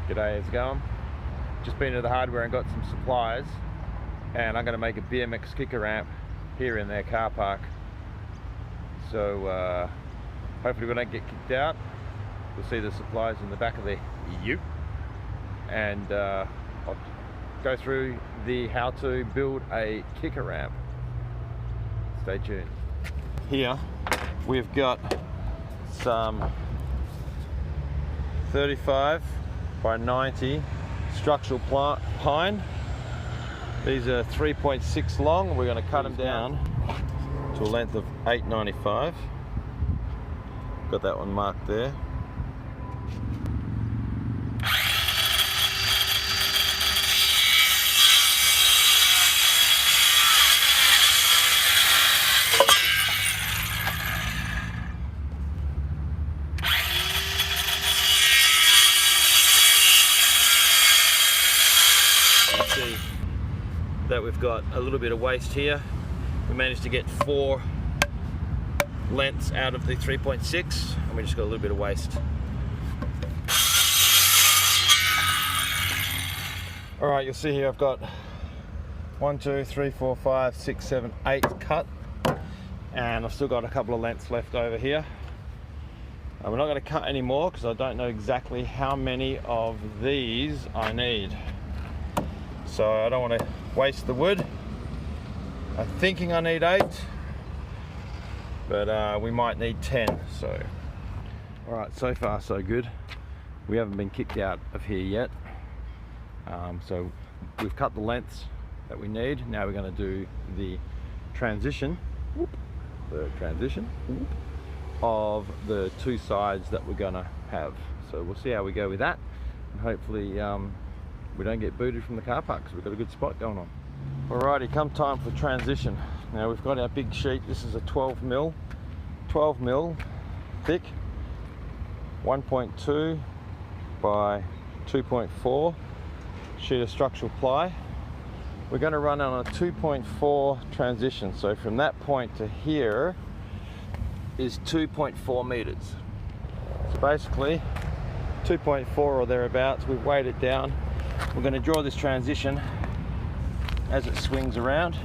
G'day, how's it going? Just been to the hardware and got some supplies, and I'm going to make a BMX kicker ramp here in their car park. So hopefully we don't get kicked out. You'll see the supplies in the back of the ute, and I'll go through the how to build a kicker ramp. Stay tuned. Here we've got some 35 by 90 structural pine. These are 3.6 long. We're going to cut them down to a length of 8.95. Got that one marked there. See that we've got a little bit of waste here. We managed to get 4 lengths out of the 3.6, and we just got a little bit of waste. All right, you'll see here I've got 1, 2, 3, 4, 5, 6, 7, 8 cut, and I've still got a couple of lengths left over here. And we're not going to cut any more because I don't know exactly how many of these I need. So I don't want to waste the wood. I'm thinking I need 8, but we might need 10. So, all right, so far so good. We haven't been kicked out of here yet. So we've cut the lengths that we need. Now we're going to do the transition, of the 2 sides that we're going to have. So we'll see how we go with that, and hopefully we don't get booted from the car park because we've got a good spot going on. Alrighty, come time for transition. Now we've got our big sheet. This is a 12 mil thick, 1.2 by 2.4 sheet of structural ply. We're going to run on a 2.4 transition. So from that point to here is 2.4 meters. So basically 2.4 or thereabouts. We've weighed it down. We're going to draw this transition as it swings around.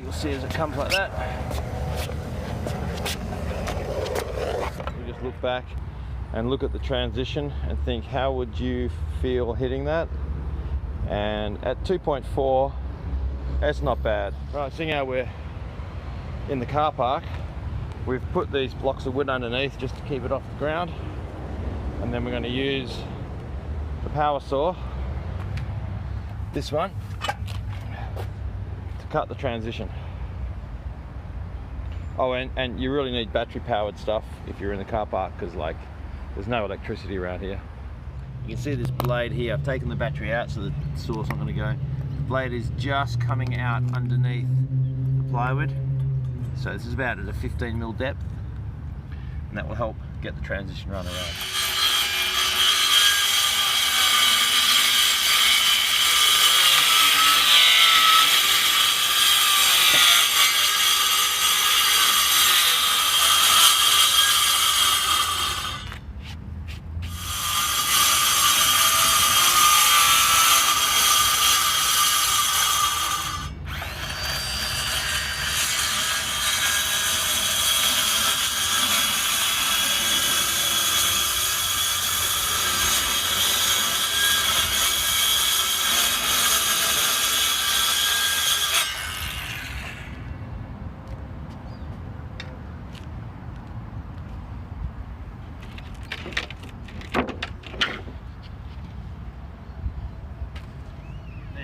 You'll see as it comes like that. We just look back and look at the transition and think, how would you feel hitting that? And at 2.4, that's not bad. Right, seeing how we're in the car park, we've put these blocks of wood underneath just to keep it off the ground, and then we're going to use the power saw, this one, to cut the transition. Oh, and you really need battery powered stuff if you're in the car park, because like there's no electricity around here. You can see this blade here. I've taken the battery out so the saw's not going to go. The blade is just coming out underneath the plywood. So this is about at a 15 mil depth, and that will help get the transition run around.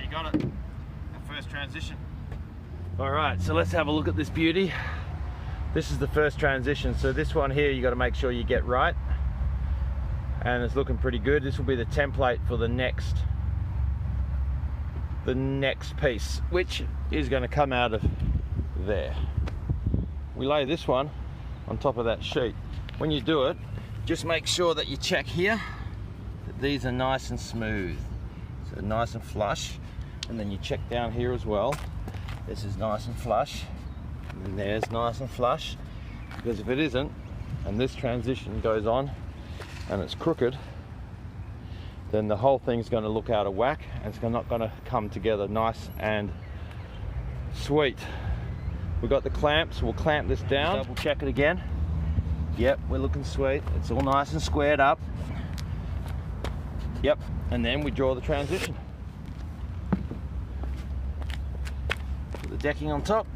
Got it, our first transition. All right, so let's have a look at this beauty. This is the first transition. So this one here, you got to make sure you get right, and it's looking pretty good. This will be the template for the next piece, which is going to come out of there. We lay this one on top of that sheet. When you do it, just make sure that you check here that these are nice and smooth, so nice and flush. And then you check down here as well. This is nice and flush, and there's nice and flush, because if it isn't, and this transition goes on and it's crooked, then the whole thing's going to look out of whack and it's not going to come together nice and sweet. We've got the clamps, we'll clamp this down. Double check it again. Yep, we're looking sweet. It's all nice and squared up. Yep, and then we draw the transition. Put the decking on top.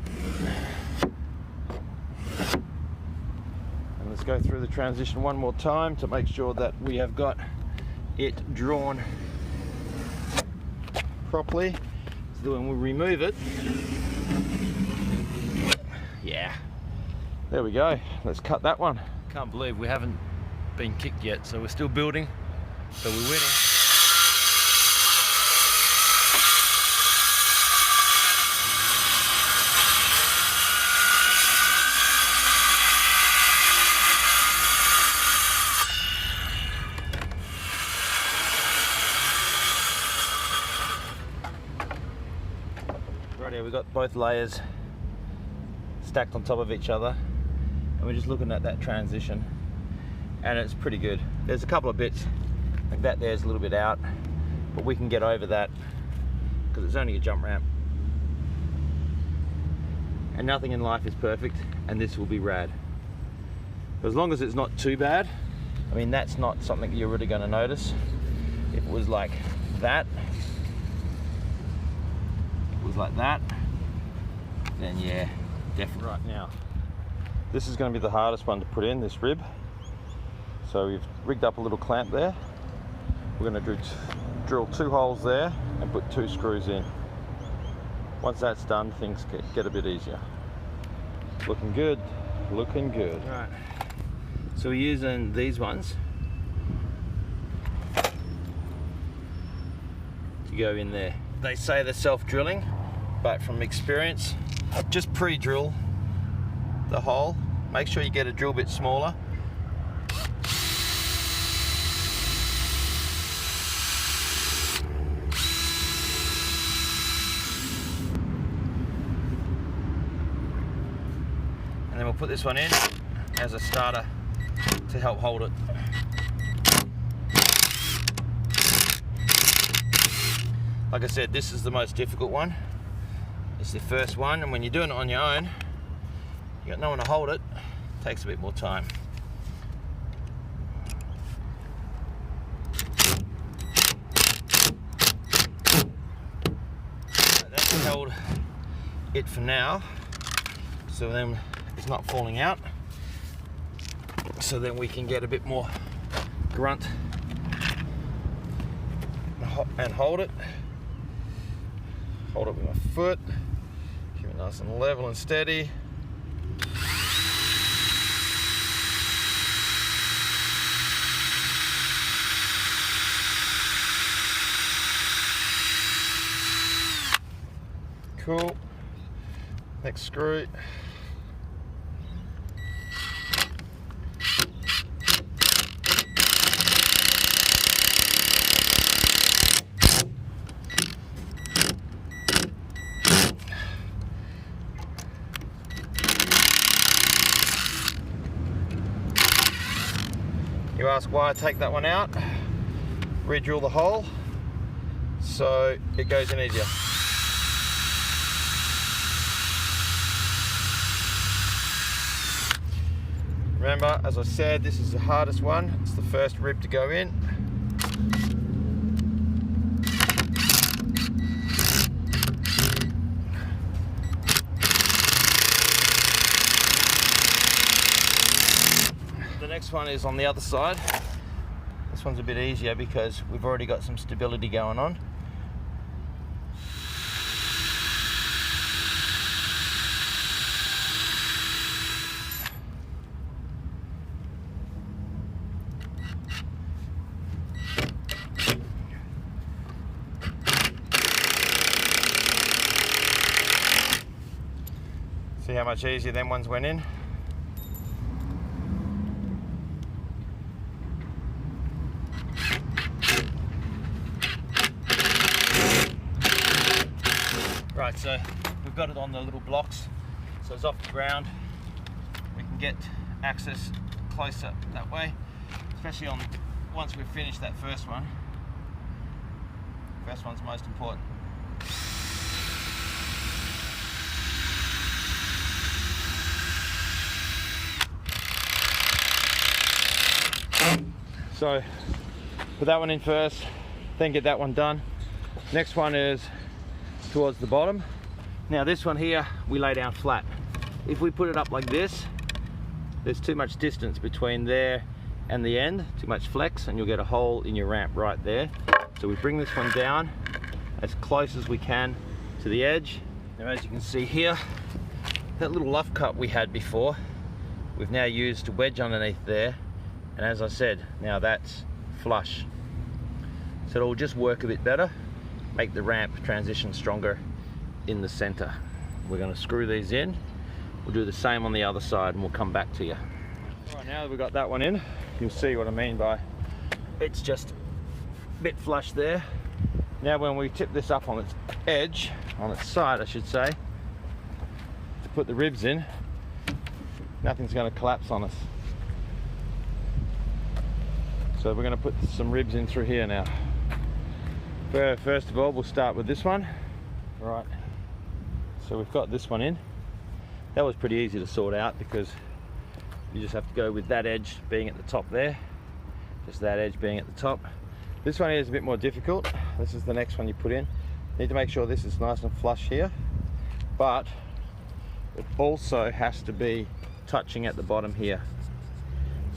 And let's go through the transition one more time to make sure that we have got it drawn properly. So when we remove it, yeah, there we go. Let's cut that one. Can't believe we haven't been kicked yet, so we're still building, so we're winning. Right here, we've got both layers stacked on top of each other, and we're just looking at that transition, and it's pretty good. There's a couple of bits like that there's a little bit out, but we can get over that because it's only a jump ramp, and nothing in life is perfect, and this will be rad. But as long as it's not too bad, I mean, that's not something you're really going to notice. If it was like that, then yeah, definitely. Right now, this is going to be the hardest one to put in, this rib. So we've rigged up a little clamp there. We're going to drill 2 holes there and put 2 screws in. Once that's done, things get a bit easier. Looking good, looking good. Right, so we're using these ones to go in there. They say they're self-drilling, but from experience, just pre-drill the hole. Make sure you get a drill bit smaller. And then we'll put this one in as a starter to help hold it. Like I said, this is the most difficult one. It's the first one, and when you're doing it on your own, you got no one to hold it. It takes a bit more time. That's held it for now, so then it's not falling out. So then we can get a bit more grunt and hold it. Hold it with my foot. Keep it nice and level and steady. Cool. Next screw. You ask why I take that one out, re-drill the hole so it goes in easier. Remember, as I said, this is the hardest one. It's the first rib to go in. The next one is on the other side. This one's a bit easier because we've already got some stability going on. See how much easier them ones went in? Right, so we've got it on the little blocks, so it's off the ground. We can get access closer that way, especially on once we've finished that first one. First one's most important. So put that one in first, then get that one done. Next one is towards the bottom. Now this one here, we lay down flat. If we put it up like this, there's too much distance between there and the end, too much flex, and you'll get a hole in your ramp right there. So we bring this one down as close as we can to the edge. Now as you can see here, that little luff cut we had before, we've now used to wedge underneath there. And as I said, now that's flush. So it'll just work a bit better, make the ramp transition stronger in the center. We're going to screw these in. We'll do the same on the other side and we'll come back to you. All right, now that we've got that one in, you'll see what I mean by it's just a bit flush there. Now when we tip this up on its edge, on its side I should say, to put the ribs in, nothing's going to collapse on us. So we're going to put some ribs in through here now. First of all, we'll start with this one. Right, so we've got this one in. That was pretty easy to sort out because you just have to go with that edge being at the top there. Just that edge being at the top. This one here is a bit more difficult. This is the next one you put in. Need to make sure this is nice and flush here, but it also has to be touching at the bottom here.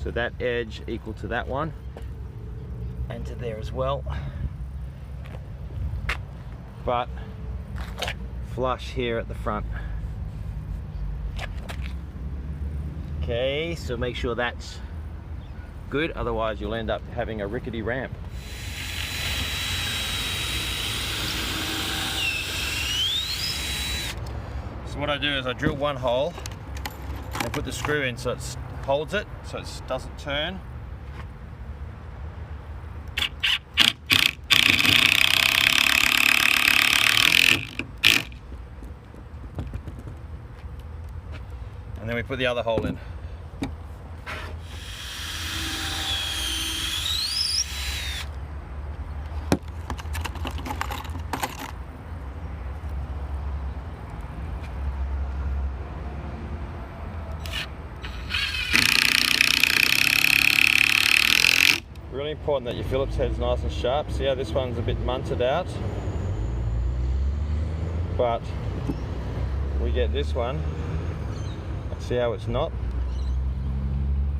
So that edge equal to that one and to there as well, but flush here at the front. Okay, so make sure that's good, otherwise you'll end up having a rickety ramp. So what I do is I drill one hole and put the screw in so it holds it, so it doesn't turn. And then we put the other hole in. Really important that your Phillips head's nice and sharp. See how this one's a bit munted out? But we get this one. See how it's not?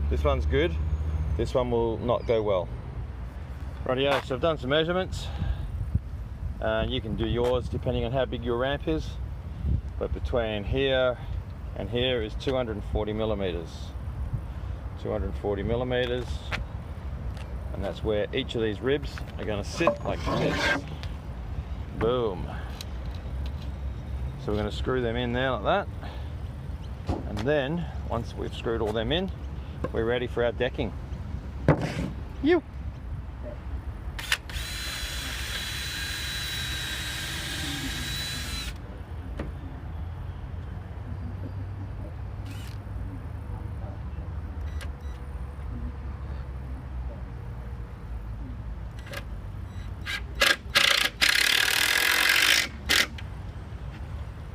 This one's good. This one will not go well. Rightio, so I've done some measurements. You can do yours depending on how big your ramp is. But between here and here is 240 millimeters. 240 millimeters. And that's where each of these ribs are going to sit like this. Boom. So we're going to screw them in there like that. And then, once we've screwed all them in, we're ready for our decking. You.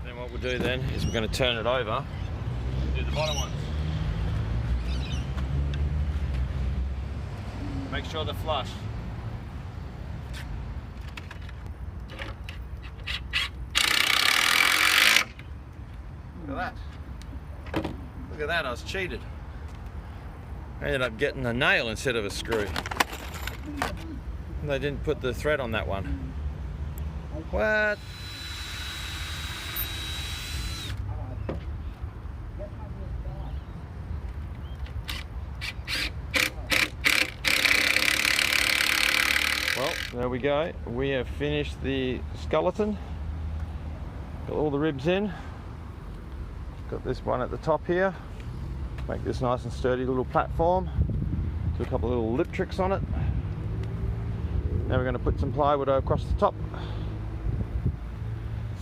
Then what we'll do then is we're going to turn it over. Do the bottom ones. Make sure they're flush. Look at that. Look at that, I was cheated. I ended up getting a nail instead of a screw. They didn't put the thread on that one. What? Well, there we go. We have finished the skeleton. Got all the ribs in. Got this one at the top here. Make this nice and sturdy little platform. Do a couple of little lip tricks on it. Now we're going to put some plywood across the top.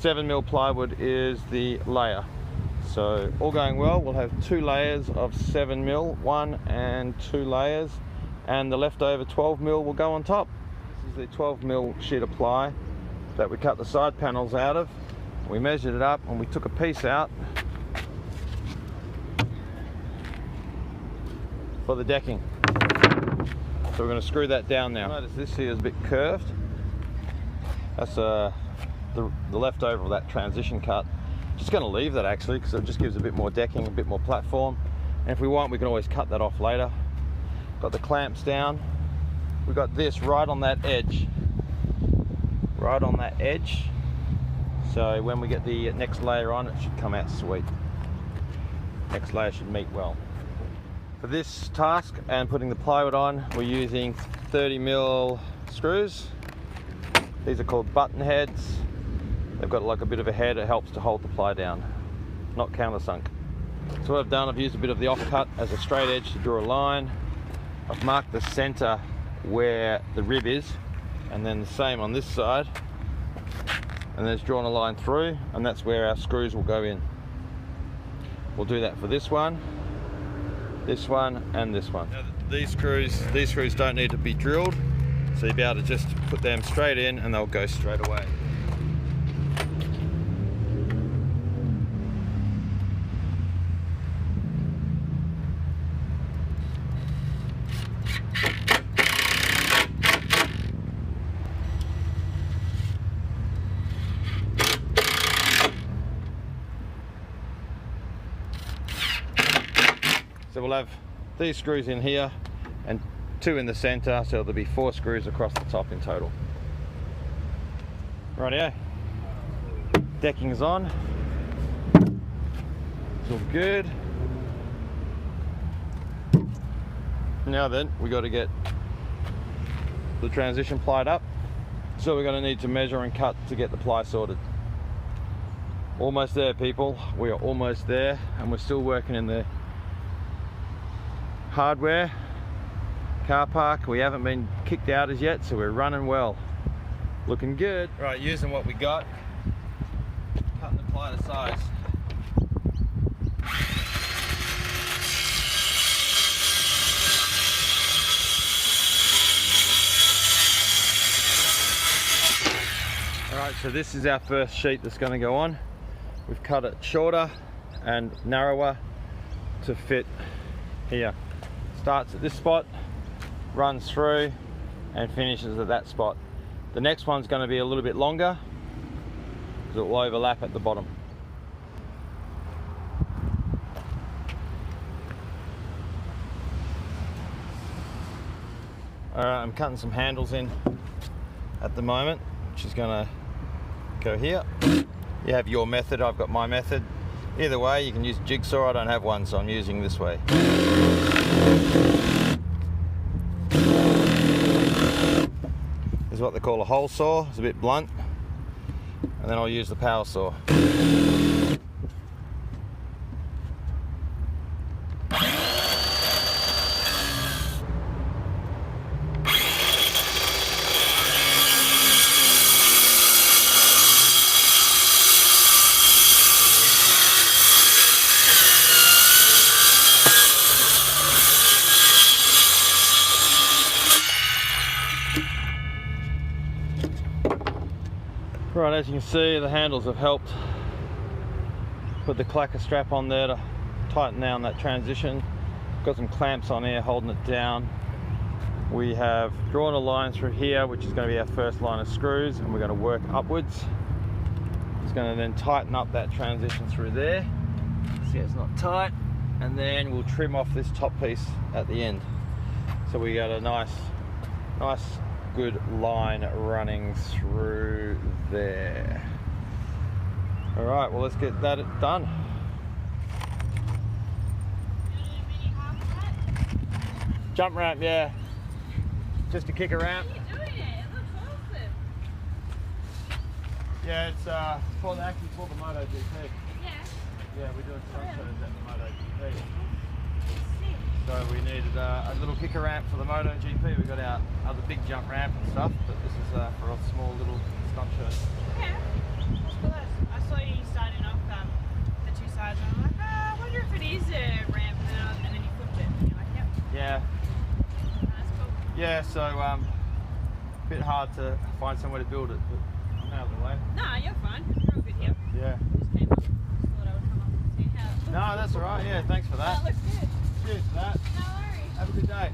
7mm plywood is the layer. So all going well, we'll have 2 layers of 7mm, 1 and 2 layers, and the leftover 12mm will go on top. This is the 12mm sheet of ply that we cut the side panels out of. We measured it up and we took a piece out for the decking. So we're going to screw that down now. Notice this here is a bit curved. That's the leftover of that transition cut. Just going to leave that actually because it just gives a bit more decking, a bit more platform. And if we want, we can always cut that off later. Got the clamps down. We got this right on that edge. Right on that edge. So when we get the next layer on, it should come out sweet. Next layer should meet well. For this task and putting the plywood on, we're using 30mm screws. These are called button heads. They've got like a bit of a head, it helps to hold the ply down, not countersunk. So what I've done, I've used a bit of the offcut as a straight edge to draw a line. I've marked the center where the rib is, and then the same on this side. And there's drawn a line through, and that's where our screws will go in. We'll do that for this one, and this one. Now, these screws don't need to be drilled, so you'll be able to just put them straight in and they'll go straight away. So we'll have these screws in here and 2 in the center, so there'll be 4 screws across the top in total. Rightio. Decking's on. It's all good. Now then, we got to get the transition plied up. So we're going to need to measure and cut to get the ply sorted. Almost there, people. We are almost there, and we're still working in the hardware car park. We haven't been kicked out as yet, so we're running well. Looking good. Right, using what we got, cutting the ply to size. Alright, so this is our first sheet that's going to go on. We've cut it shorter and narrower to fit here. Starts at this spot, runs through and finishes at that spot. The next one's going to be a little bit longer because it will overlap at the bottom. Alright, I'm cutting some handles in at the moment, which is going to go here. You have your method, I've got my method. Either way, you can use jigsaw. I don't have one, so I'm using this way. This is what they call a hole saw. It's a bit blunt. And then I'll use the power saw. Right, as you can see, the handles have helped put the clacker strap on there to tighten down that transition. Got some clamps on here holding it down. We have drawn a line through here, which is going to be our first line of screws, and we're going to work upwards. It's going to then tighten up that transition through there. See, it's not tight, and then we'll trim off this top piece at the end. So we got a nice good line running through there. All right, well, let's get that done. Jump ramp, yeah. Just a kicker ramp. How are you doing it? It looks awesome. Yeah, it's actually for the MotoGP. Yeah. Yeah, we're doing stunt shows at the MotoGP. Sick. So we needed a little kicker ramp for the MotoGP. We've got our other big jump ramp and stuff, but this is for a small little stunt show. Yeah. I saw you starting off the 2 sides, and I'm like, I wonder if it is a ramp, and then you flipped it, and you're like, yep. Yeah. That's cool. Yeah, so bit hard to find somewhere to build it, but I'm out of the way. Nah, you're fine. You're all good here. Yeah. Just came up. Just thought I would come up and see how it looks. No, that's all right. Yeah, thanks for that. That looks good. Cheers for that. No worries. Have a good day.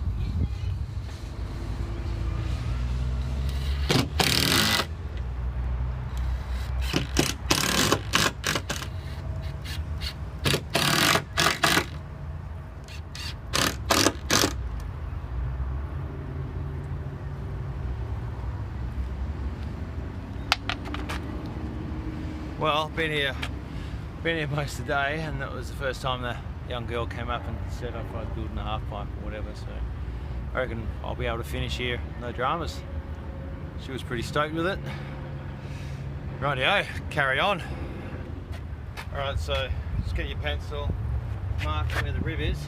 Well, been here most of the day, and that was the first time the young girl came up and said if I was building a half pipe or whatever, so I reckon I'll be able to finish here, no dramas. She was pretty stoked with it. Rightio, carry on. Alright, so just get your pencil, mark where the rib is.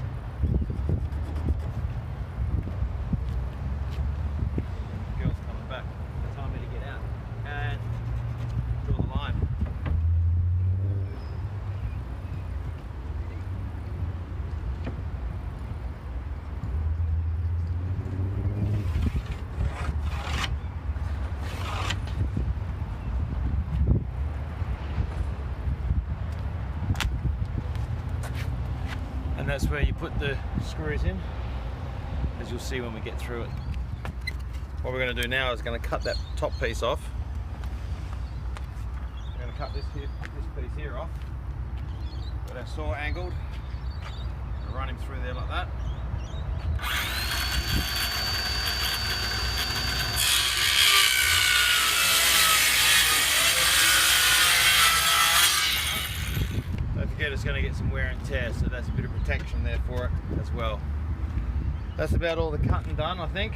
Girl's coming back, time me to get out and draw the line. And that's where you put the screws in, as you'll see when we get through it. What we're going to do now is going to cut that top piece off. We're going to cut this piece here off. Got our saw angled. We'll run him through there like that. Don't forget it's going to get some wear and tear, so that's a bit of protection there for it as well. That's about all the cutting done, I think.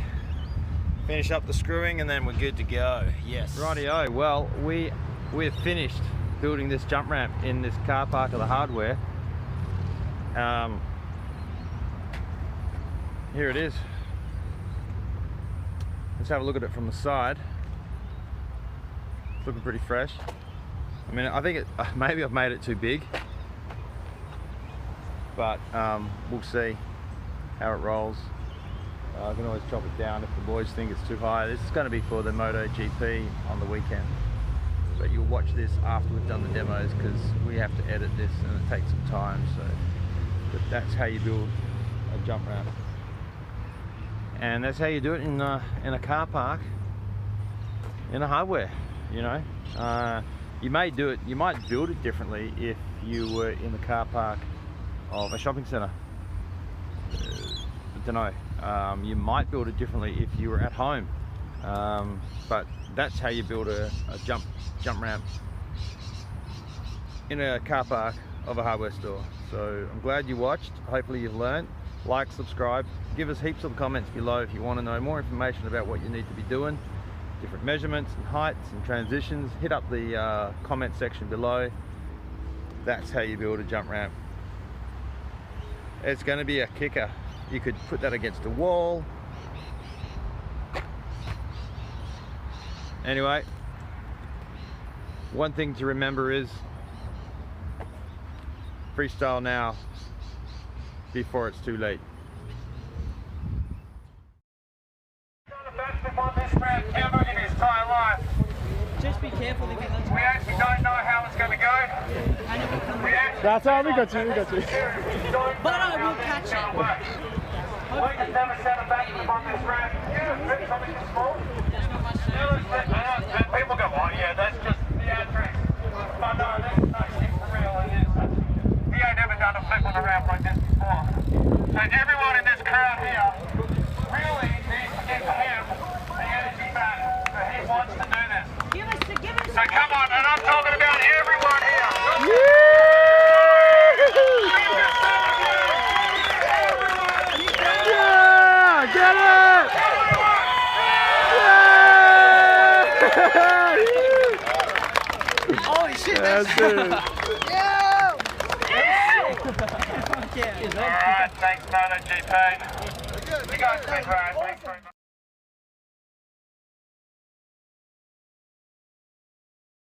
Finish up the screwing and then we're good to go. Yes. Rightio. Well, we've finished building this jump ramp in this car park of the hardware. Here it is. Let's have a look at it from the side. It's looking pretty fresh. I mean, I think maybe I've made it too big, but we'll see how it rolls. I can always chop it down if the boys think it's too high. This is going to be for the MotoGP on the weekend, but you'll watch this after we've done the demos because we have to edit this and it takes some time. So, but that's how you build a jump ramp, and that's how you do it in a car park in a hardware. You know, you might build it differently if you were in the car park of a shopping centre. I don't know. You might build it differently if you were at home, but that's how you build a jump ramp in a car park of a hardware store. So I'm glad you watched. Hopefully you've learned. Like, subscribe, give us heaps of comments below if you want to know more information about what you need to be doing, different measurements and heights and transitions. Hit up the comment section below. That's how you build a jump ramp. It's going to be a kicker. You could put that against a wall. Anyway, one thing to remember is freestyle now before it's too late. Just be careful if you let We actually don't know how it's going to go. That's all, we got you. But I will catch it. We just never set it back from this ramp. Yeah, something small. There's not much to People go, oh yeah, that's just theatrics. But no, there's no shit for real in this. He ain't never done a flip on a ramp like this before. So everyone in this crowd here really needs to give him the energy back. So he wants to do this. give us So come on, and I'm talking about everyone here. Yeah, get it! Yeah! Holy shit, That's it. yeah. Alright, thanks MotoGP. You guys have been great. Thanks very much.